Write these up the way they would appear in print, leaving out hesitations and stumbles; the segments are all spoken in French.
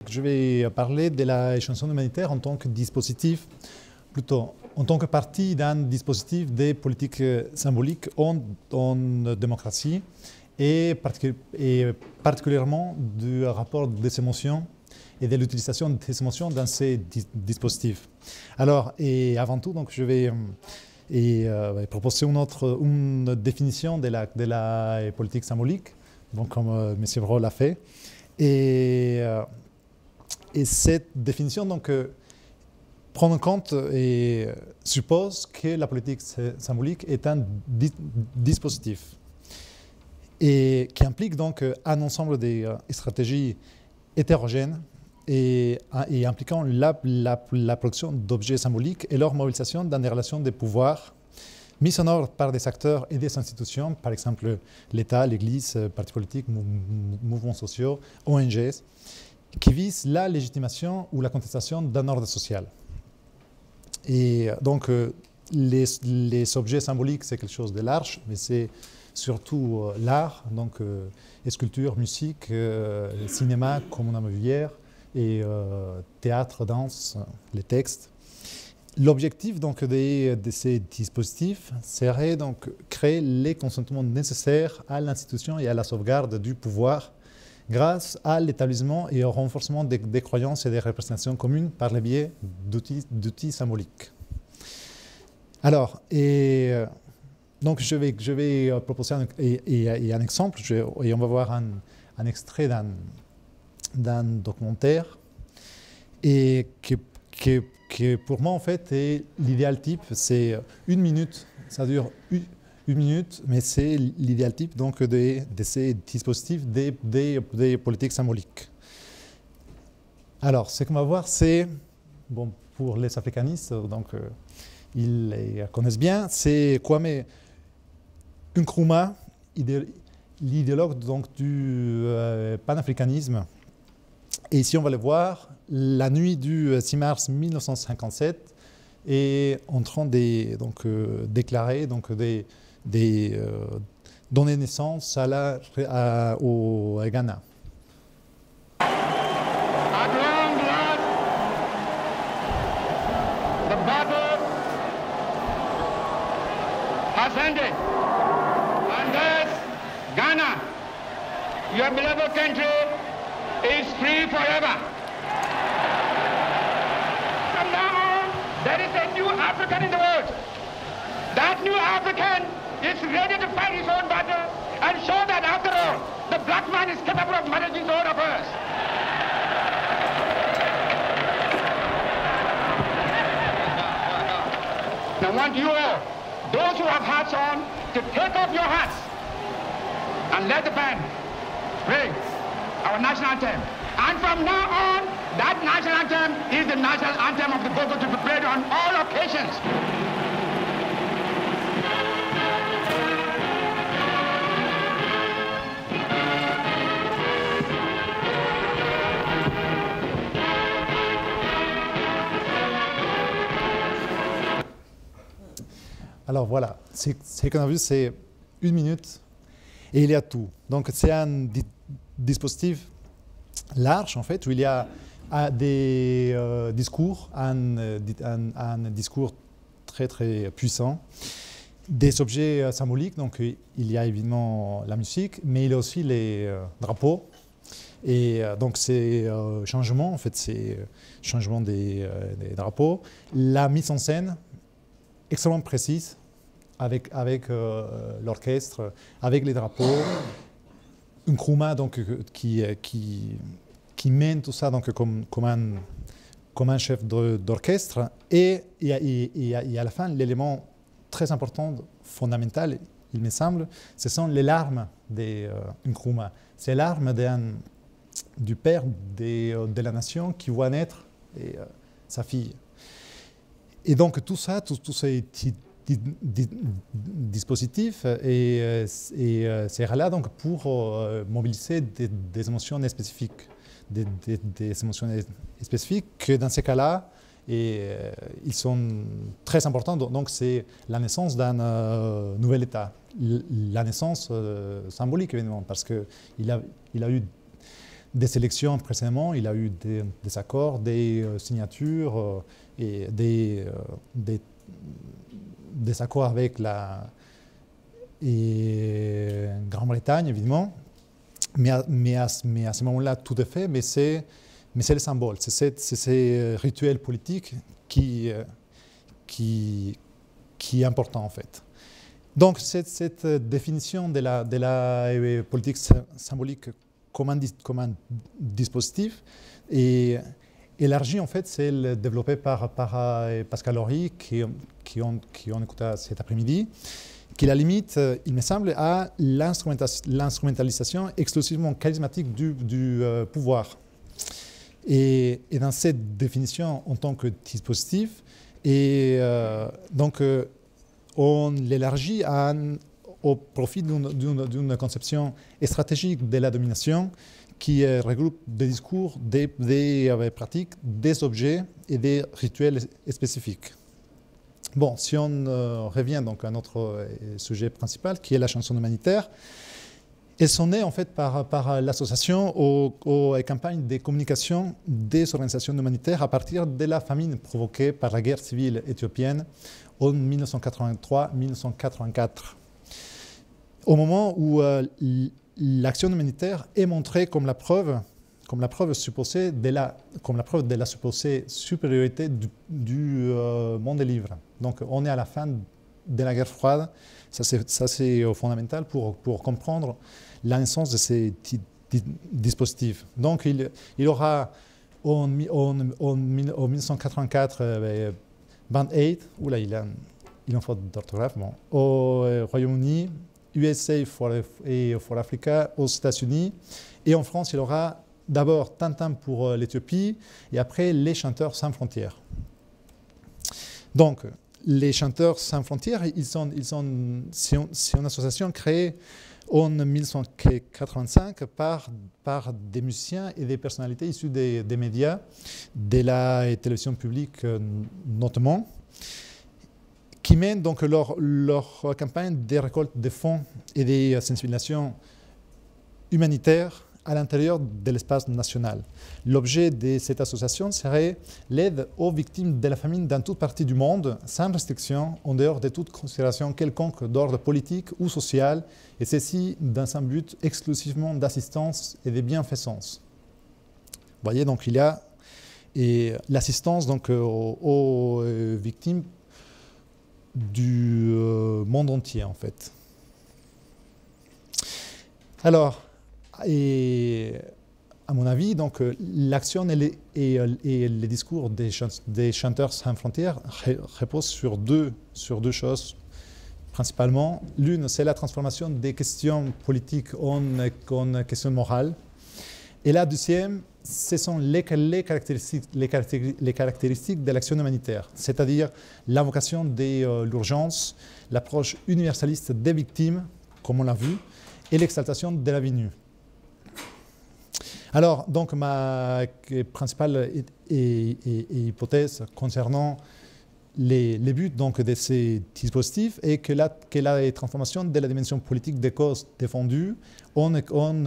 Je vais parler de la chanson humanitaire en tant que dispositif, plutôt en tant que partie d'un dispositif de politique symbolique en démocratie et particulièrement du rapport des émotions et de l'utilisation des émotions dans ces dispositifs. Alors, et avant tout, donc, je vais proposer une définition de la politique symbolique, donc, comme M. Brault l'a fait. Et cette définition donc, prend en compte et suppose que la politique symbolique est un dispositif et qui implique donc un ensemble de stratégies hétérogènes et impliquant la production d'objets symboliques et leur mobilisation dans des relations de pouvoir mises en ordre par des acteurs et des institutions, par exemple l'État, l'Église, partis politiques, mouvements sociaux, ONG, qui visent la légitimation ou la contestation d'un ordre social. Et donc, les objets symboliques, c'est quelque chose de large, mais c'est surtout l'art, donc sculpture, musique, cinéma, comme on a vu hier, et théâtre, danse, les textes. L'objectif donc de ces dispositifs serait donc créer les consentements nécessaires à l'institution et à la sauvegarde du pouvoir grâce à l'établissement et au renforcement des croyances et des représentations communes par le biais d'outils symboliques. Alors, donc je vais proposer un exemple, et on va voir un extrait d'un documentaire, et que pour moi, en fait, l'idéal type, c'est 1 minute, ça dure 1 minute, mais c'est l'idéal type donc, de ces dispositifs des politiques symboliques. Alors, ce qu'on va voir, c'est, bon, pour les africanistes, donc ils les connaissent bien, c'est Kwame Nkrumah, l'idéologue donc, du panafricanisme. Et ici, on va le voir, la nuit du 6 mars 1957 est en train de déclarer, donc, donner naissance au Ghana. At long last, the battle has ended. And thus, Ghana, your beloved country, is free forever. From now on, there is a new African in the world. That new African is ready to fight his own battle and show that after all, the black man is capable of managing his own affairs. Now I want you all, those who have hats on, to take off your hats and let the band play our national anthem. And from now on, that national anthem is the national anthem of the Gogo to be played on all occasions. Alors voilà, ce qu'on a vu, c'est 1 minute et il y a tout. Donc c'est un dispositif large en fait, où il y a des discours, un discours très très puissant, des objets symboliques, donc il y a évidemment la musique, mais il y a aussi les drapeaux. Et donc c'est changement, en fait, c'est changement des drapeaux. La mise en scène, extrêmement précise, avec l'orchestre, avec les drapeaux. Nkrumah donc, qui mène tout ça donc, comme un chef d'orchestre. Et à la fin, l'élément très important, fondamental, il me semble, ce sont les larmes de Nkrumah. C'est larmes du père de la nation qui voit naître sa fille. Et donc tout ça, tous ces dispositifs sera là donc pour mobiliser des émotions spécifiques, des émotions spécifiques que dans ces cas-là, ils sont très importants. Donc c'est la naissance d'un nouvel État, la naissance symbolique évidemment, parce qu'il a eu des élections précédemment, il a eu des accords, des signatures et des accords avec la Grande-Bretagne, évidemment. Mais à ce moment-là, tout est fait, mais c'est le symbole, c'est ces rituels politiques qui est important en fait. Donc cette définition de la politique symbolique comme un dispositif est élargie en fait, celle développée par Pascal Horry qui ont écouté cet après-midi, qui la limite, il me semble, à l'instrumentalisation exclusivement charismatique du pouvoir. Et dans cette définition en tant que dispositif, donc on l'élargit au profit d'une conception stratégique de la domination qui regroupe des discours, des pratiques, des objets et des rituels spécifiques. Bon, si on revient donc à notre sujet principal, qui est la chanson humanitaire, elles sont nées en fait par l'association aux campagnes de communication des organisations humanitaires à partir de la famine provoquée par la guerre civile éthiopienne en 1983-1984. Au moment où l'action humanitaire est montrée comme la preuve supposée de la supposée supériorité du monde libre. Donc on est à la fin de la guerre froide. Ça c'est fondamental pour comprendre la naissance de ces dispositifs. Donc il y aura en 1984 Band-Aid, oula, il a une faute d'orthographe, bon, au Royaume-Uni, USA for Africa aux États-Unis, et en France il y aura d'abord Tintin pour l'Éthiopie et après les Chanteurs sans frontières. Donc les Chanteurs sans frontières, c'est une association créée en 1985 par des musiciens et des personnalités issues des médias, de la télévision publique notamment, qui mènent donc leur campagne de récolte de fonds et de sensibilisation humanitaire à l'intérieur de l'espace national. L'objet de cette association serait l'aide aux victimes de la famine dans toute partie du monde, sans restriction, en dehors de toute considération quelconque d'ordre politique ou social, et ceci dans un but exclusivement d'assistance et de bienfaisance. Vous voyez, donc il y a l'assistance donc aux victimes du monde entier, en fait. Alors, et à mon avis, donc l'action et les discours des Chanteurs sans frontières reposent sur deux choses principalement. L'une, c'est la transformation des questions politiques en questions morales. Et la deuxième, ce sont les caractéristiques de l'action humanitaire, c'est-à-dire l'invocation de l'urgence, l'approche universaliste des victimes, comme on l'a vu, et l'exaltation de la vie nue. Alors, donc, ma principale hypothèse concernant les buts donc, de ces dispositifs est que la transformation de la dimension politique des causes défendues en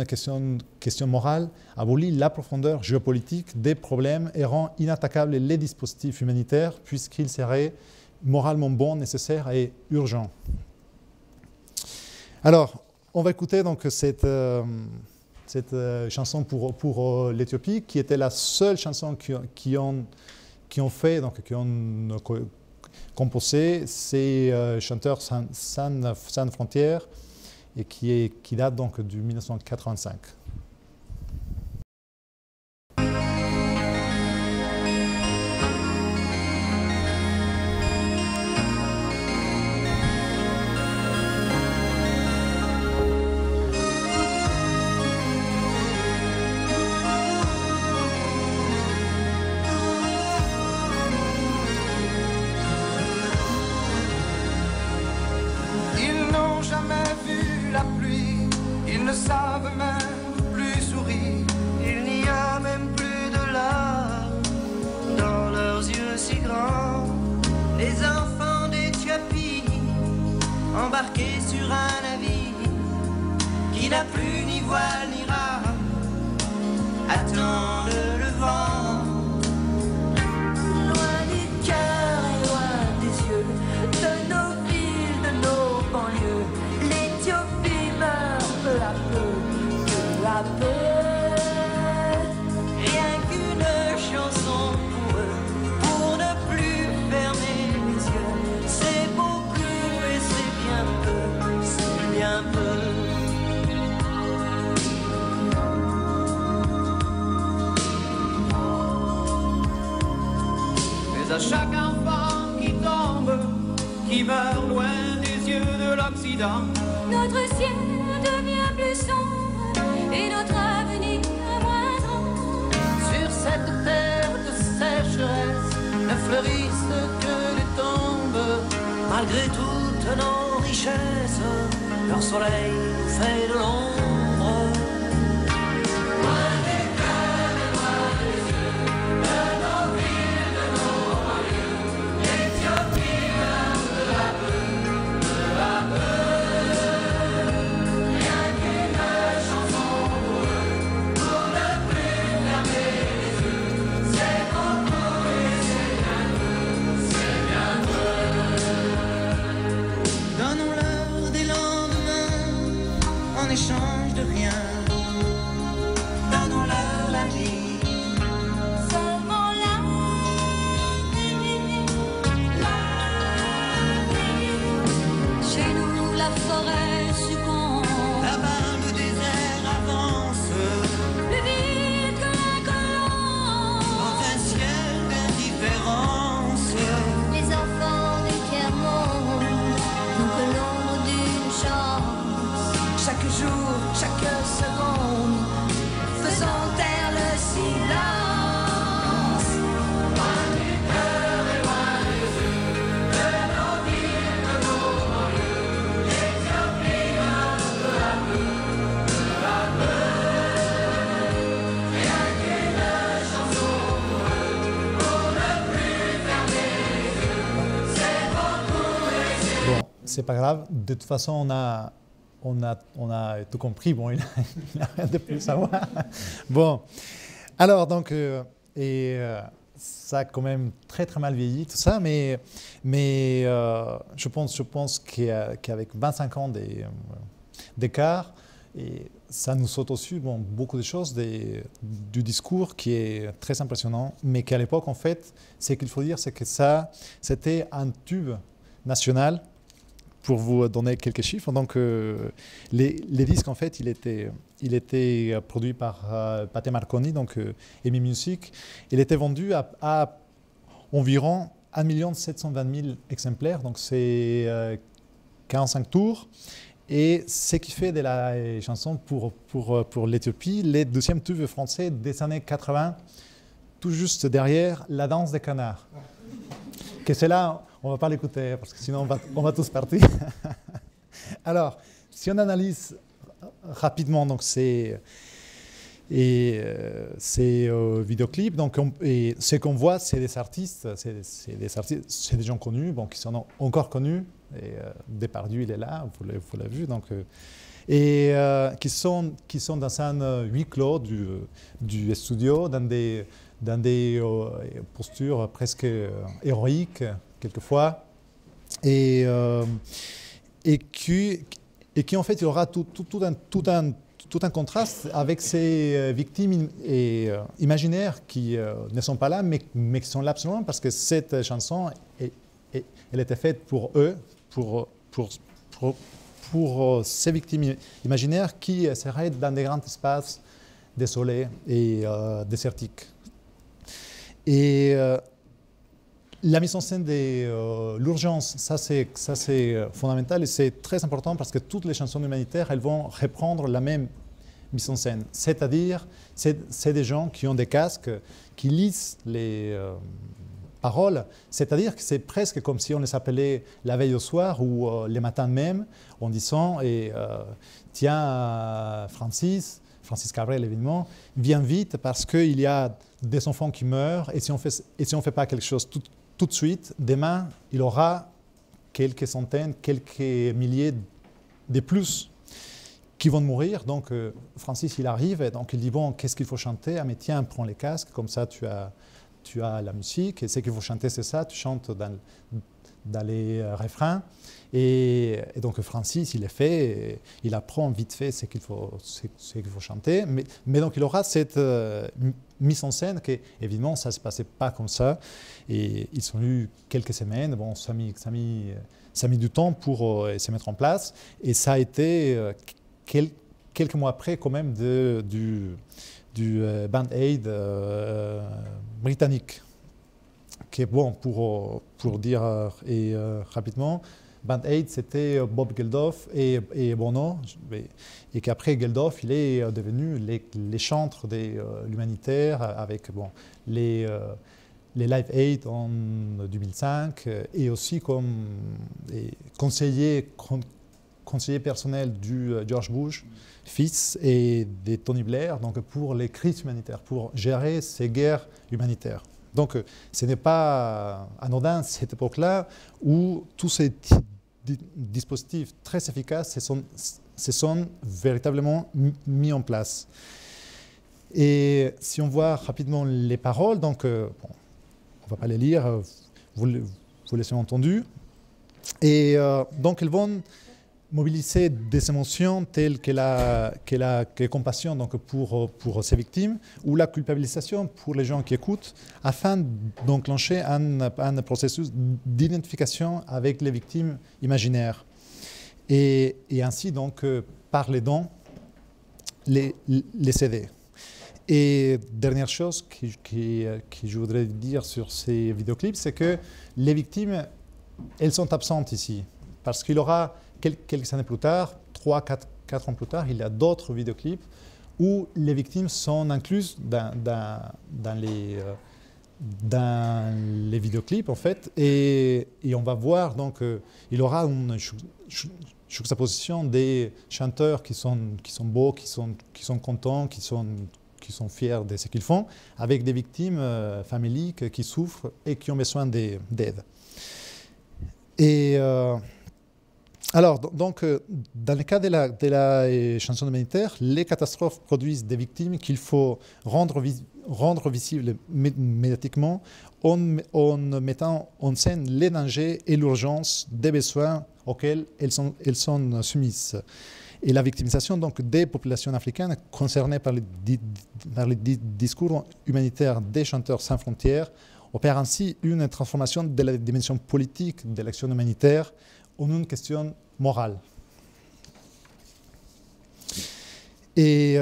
question morale abolit la profondeur géopolitique des problèmes et rend inattaquables les dispositifs humanitaires puisqu'ils seraient moralement bons, nécessaires et urgents. Alors, on va écouter donc cette chanson pour l'Éthiopie, qui était la seule chanson qui ont composé ces Chanteurs sans frontières et qui date donc de 1985. Embarqué sur un navire qui n'a plus ni voile ni rame, maintenant le levant. Loin du cœur et loin des yeux, de nos villes, de nos banlieues, l'Éthiopie meurt peu à peu. Rien qu'une chanson pour eux, pour ne plus fermer les yeux. C'est beaucoup et c'est bien peu, c'est bien peu. Mais à chaque enfant qui tombe, qui meurt loin des yeux de l'Occident, notre ciel devient plus sombre et notre avenir moins grand. sur cette terre de sécheresse ne fleurissent que des tombes. Malgré toutes nos richesses, leur soleil nous fait de l'ombre. Loin des cœurs et loin des yeux, de nos villes, de nos banlieues, l'Éthiopie meurt peu à peu, peu à peu. Rien qu'une chanson pour eux, pour ne plus fermer les yeux. C'est beaucoup et c'est bien peu, c'est bien peu. Donnons-leur des lendemains en échange de rien. Donnons-leur la vie. Seulement la chez nous la forêt succombe. Là-bas le désert avance Plus vite que l'incolore. dans un ciel d'indifférence. Les enfants du tiers-monde n'ont que l'ombre d'une chance. Chaque jour, chaque seconde, faisons taire le silence. Loin du cœur et loin des yeux, de nos villes, de nos banlieues, l'Éthiopie meurt peu à peu, peu à peu. Rien qu'une chanson pour eux, pour ne plus fermer les yeux. C'est beaucoup et c'est Bon, c'est pas grave. De toute façon, on a tout compris. Bon, il n'a rien de plus à voir. Bon, alors donc, ça a quand même très très mal vieilli tout ça, mais je pense qu'avec 25 ans d'écart, et ça nous saute au-dessus beaucoup de choses du discours qui est très impressionnant, mais qu'à l'époque, en fait, ce qu'il faut dire, c'est que ça, c'était un tube national. Pour vous donner quelques chiffres, donc les disques, en fait, il était produit par Pate Marconi, donc EMI Music. Il était vendu à environ 1 720 000 exemplaires, donc c'est 45 tours. Et ce qui fait de la chanson pour l'Éthiopie, les deuxièmes tubes français des années 80, tout juste derrière La danse des canards. Que c'est là, on ne va pas l'écouter parce que sinon on va tous partir. Alors, si on analyse rapidement donc ces vidéoclips, donc et ce qu'on voit, c'est des artistes, c'est des gens connus, qui sont encore connus. Et Depardieu, il est là, vous l'avez vu, donc et qui sont dans un huis clos du studio, dans des postures presque héroïques quelquefois, et qui en fait il y aura tout un contraste avec ces victimes imaginaires qui ne sont pas là, mais qui sont là absolument parce que cette chanson elle était faite pour eux, pour ces victimes imaginaires qui seraient dans des grands espaces désolés et désertiques. Et la mise en scène de l'urgence, ça c'est fondamental et c'est très important parce que toutes les chansons humanitaires, elles vont reprendre la même mise en scène. C'est-à-dire, c'est des gens qui ont des casques, qui lisent les paroles. C'est-à-dire que c'est presque comme si on les appelait la veille au soir ou le matin même, en disant tiens, Francis Cabrel évidemment, viens vite parce qu'il y a des enfants qui meurent et si on fait pas quelque chose tout de suite, demain, il y aura quelques centaines, quelques milliers de plus qui vont mourir. Donc Francis, il arrive et donc il dit, bon, qu'est-ce qu'il faut chanter? Ah mais tiens, prends les casques, comme ça tu as la musique, et ce qu'il faut chanter, c'est ça, tu chantes dans les refrains. Et donc Francis, il est fait, il apprend vite fait ce qu'il faut chanter, mais donc il aura cette mise en scène que, évidemment, ça ne se passait pas comme ça, et ils ont eu quelques semaines, bon, ça a mis du temps pour se mettre en place, et ça a été quelques mois après quand même du Band Aid britannique, qui est bon pour dire rapidement. Band Aid, c'était Bob Geldof et Bono, et qu'après Geldof, il est devenu les chantres de l'humanitaire avec les Live Aid en 2005, et aussi comme conseiller personnel du George Bush, fils, et de Tony Blair, donc pour les crises humanitaires, pour gérer ces guerres humanitaires. Donc ce n'est pas anodin cette époque-là où tous ces dispositifs très efficaces se sont véritablement mis en place. Et si on voit rapidement les paroles, donc on ne va pas les lire, vous les avez entendues, et donc elles vont mobiliser des émotions telles que la compassion donc pour ces victimes, ou la culpabilisation pour les gens qui écoutent, afin d'enclencher un processus d'identification avec les victimes imaginaires. Et ainsi, donc, par les dons, les aider. Et dernière chose que je voudrais dire sur ces vidéoclips, c'est que les victimes, elles sont absentes ici, parce qu'il y aura quelques années plus tard, 3-4 ans plus tard, il y a d'autres vidéoclips où les victimes sont incluses dans les vidéoclips, en fait, et on va voir, donc, il y aura une juxtaposition des chanteurs qui sont beaux, qui sont contents, qui sont fiers de ce qu'ils font, avec des victimes faméliques qui souffrent et qui ont besoin d'aide. Et alors, donc, dans le cas de la chanson humanitaire, les catastrophes produisent des victimes qu'il faut rendre visibles médiatiquement en mettant en scène les dangers et l'urgence des besoins auxquels elles sont soumises. Et la victimisation donc, des populations africaines concernées par les discours humanitaires des chanteurs sans frontières opère ainsi une transformation de la dimension politique de l'action humanitaire en une question morale. Et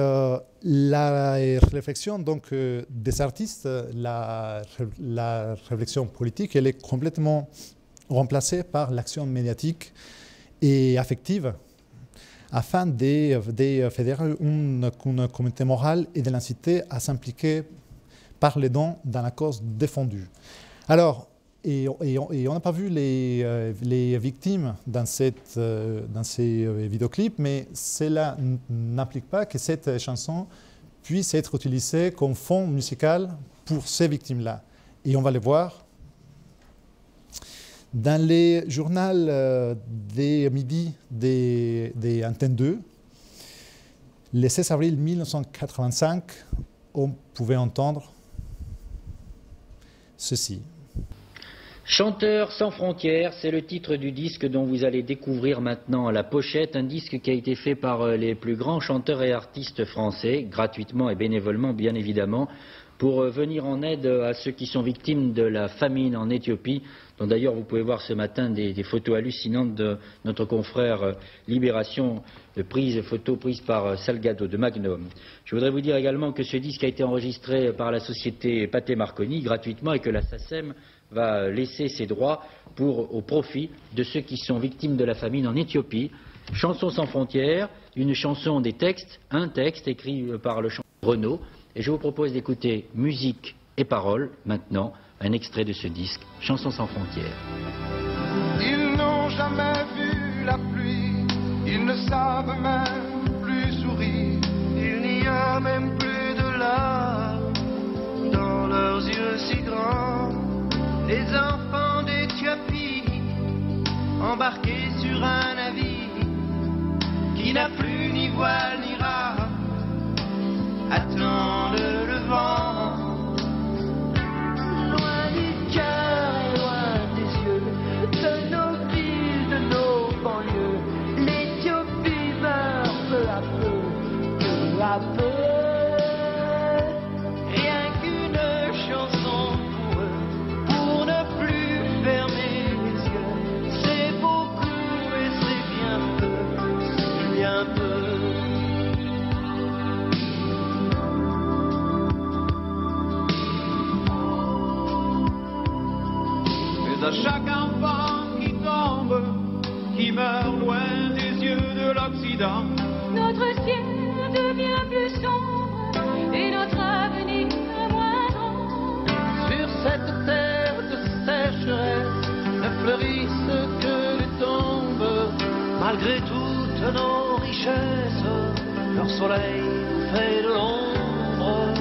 la réflexion donc, des artistes, la réflexion politique, elle est complètement remplacée par l'action médiatique et affective afin de fédérer une communauté morale et de l'inciter à s'impliquer par les dons dans la cause défendue. Alors, et on n'a pas vu les victimes dans ces vidéoclips, mais cela n'implique pas que cette chanson puisse être utilisée comme fond musical pour ces victimes-là. Et on va les voir. Dans les journaux des midi des Antenne 2, le 16 avril 1985, on pouvait entendre ceci. Chanteurs sans frontières, c'est le titre du disque dont vous allez découvrir maintenant la pochette, un disque qui a été fait par les plus grands chanteurs et artistes français, gratuitement et bénévolement bien évidemment, pour venir en aide à ceux qui sont victimes de la famine en Éthiopie, dont d'ailleurs vous pouvez voir ce matin des photos hallucinantes de notre confrère Libération, photos prises par Salgado de Magnum. Je voudrais vous dire également que ce disque a été enregistré par la société Pathé Marconi gratuitement et que la SACEM va laisser ses droits au profit de ceux qui sont victimes de la famine en Éthiopie. Chansons sans frontières, une chanson des textes, un texte écrit par le chanteur Renaud. Et je vous propose d'écouter musique et paroles maintenant, un extrait de ce disque, Chansons sans frontières. Ils n'ont jamais vu la pluie, ils ne savent même plus sourire. Il n'y a même plus de larmes dans leurs yeux si grands. Les enfants d'Éthiopie, embarqués sur un navire qui n'a plus ni voile ira, attendent le vent. Loin du cœur et loin des yeux, de nos villes, de nos banlieues, l'Éthiopie meurt peu à peu, peu à peu. Rien qu'une chanson pour eux, pour ne plus fermer les yeux. C'est beaucoup et c'est bien peu, c'est bien peu. Mais à chaque enfant qui tombe, qui meurt loin des yeux de l'Occident, Notre ciel devient plus sombre et notre avenir moins grand. Sur cette terre de sécheresse ne fleurissent que les tombes. Malgré toutes nos richesses, leur soleil nous fait de l'ombre.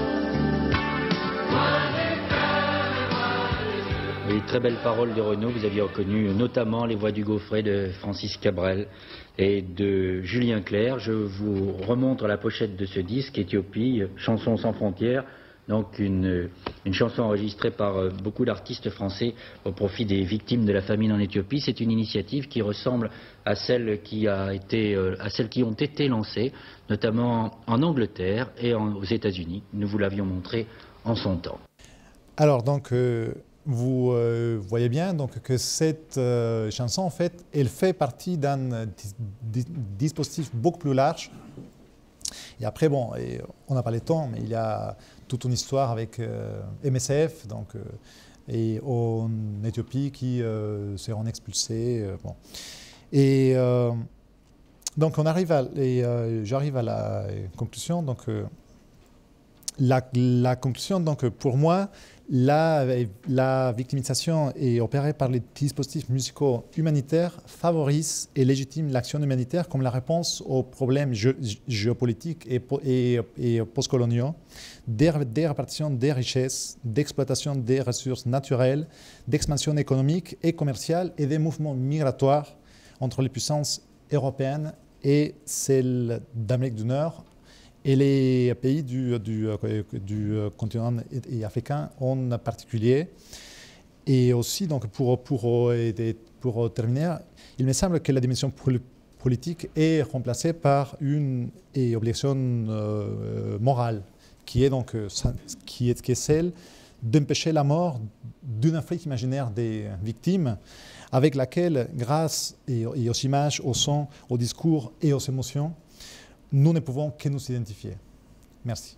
Oui, très belle parole de Renaud. Vous aviez reconnu notamment les voix du Gaufret de Francis Cabrel et de Julien Clerc. Je vous remontre la pochette de ce disque, Éthiopie, Chansons sans frontières. Donc une chanson enregistrée par beaucoup d'artistes français au profit des victimes de la famine en Éthiopie. C'est une initiative qui ressemble à celles qui ont été lancées, notamment en Angleterre et aux États-Unis. Nous vous l'avions montré en son temps. Alors, donc, vous voyez bien donc, que cette chanson, en fait, elle fait partie d'un dispositif beaucoup plus large. Et après, bon, on n'a pas le temps, mais il y a toute une histoire avec MSF, donc, et en Éthiopie qui seront expulsés. Bon. Et donc, j'arrive à la conclusion. Donc, la conclusion, donc, pour moi, la victimisation est opérée par les dispositifs musicaux humanitaires favorise et légitime l'action humanitaire comme la réponse aux problèmes géopolitiques et postcoloniaux, des répartitions des richesses, d'exploitation des ressources naturelles, d'expansion économique et commerciale et des mouvements migratoires entre les puissances européennes et celles d'Amérique du Nord et les pays du continent africain en particulier. Et aussi, donc, pour terminer, il me semble que la dimension politique est remplacée par une obligation morale, qui est celle d'empêcher la mort d'une Afrique imaginaire des victimes, avec laquelle, grâce et aux images, au son, au discours et aux émotions, nous ne pouvons que nous identifier. Merci.